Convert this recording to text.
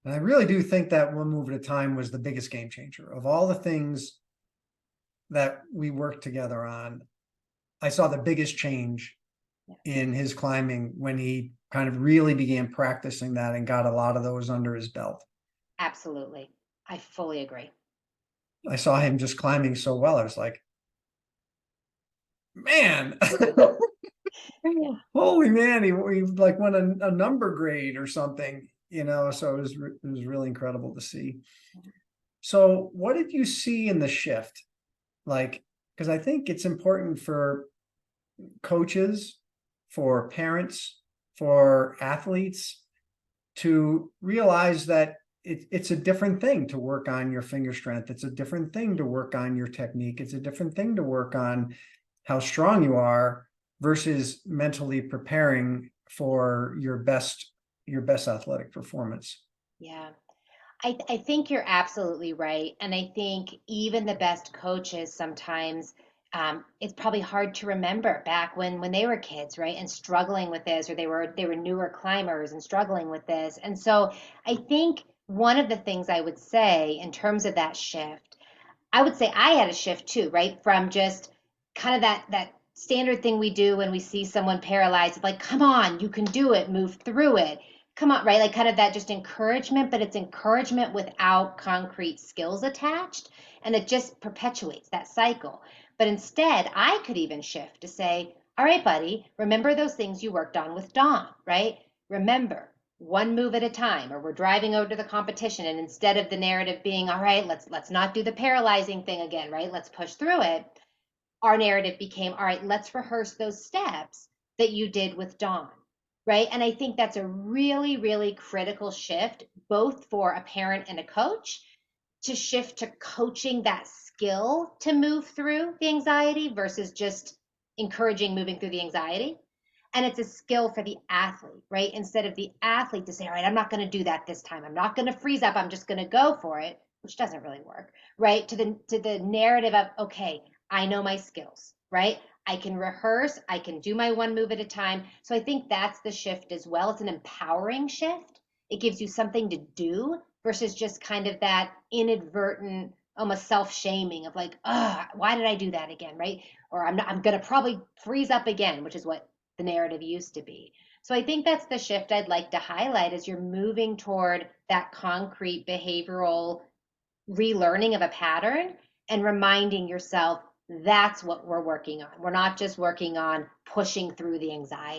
And I really do think that one move at a time was the biggest game changer of all the things that we worked together on. I saw the biggest change Yeah, in his climbing when he kind of really began practicing that and got a lot of those under his belt. absolutely. I fully agree. I saw him just climbing so well. I was like, man, Yeah. holy man, he like won a number grade or something, you know. So it was really incredible to see. So what did you see in the shift? Like, because I think it's important for coaches, for parents, for athletes to realize that it's a different thing to work on your finger strength. It's a different thing to work on your technique. It's a different thing to work on how strong you are versus mentally preparing for your best athletic performance. Yeah. I think you're absolutely right. And I think even the best coaches sometimes it's probably hard to remember back when they were kids, right? And struggling with this, or they were newer climbers and struggling with this. And so I think one of the things I would say in terms of that shift, I would say I had a shift too, right? From just kind of that standard thing we do when we see someone paralyzed, like, come on, you can do it, move through it. Come on, right? Like kind of that just encouragement, but it's encouragement without concrete skills attached. And it just perpetuates that cycle. But instead, I could even shift to say, all right, buddy, remember those things you worked on with Dawn, right? Remember, one move at a time, or we're driving over to the competition, and instead of the narrative being, all right, let's not do the paralyzing thing again, right? Let's push through it. Our narrative became, all right, let's rehearse those steps that you did with Dawn, right? And I think that's a really, really critical shift, both for a parent and a coach, to shift to coaching that skill to move through the anxiety versus just encouraging moving through the anxiety. And it's a skill for the athlete, right? Instead of the athlete to say, all right, I'm not going to do that this time. I'm not going to freeze up. I'm just going to go for it, which doesn't really work, right? To the narrative of, okay, I know my skills, right? I can rehearse, I can do my one move at a time. So I think that's the shift as well. It's an empowering shift. It gives you something to do versus just kind of that inadvertent, almost self-shaming of like, oh, why did I do that again, right? Or I'm gonna probably freeze up again, which is what the narrative used to be. So I think that's the shift I'd like to highlight as you're moving toward that concrete behavioral relearning of a pattern and reminding yourself that's what we're working on. We're not just working on pushing through the anxiety.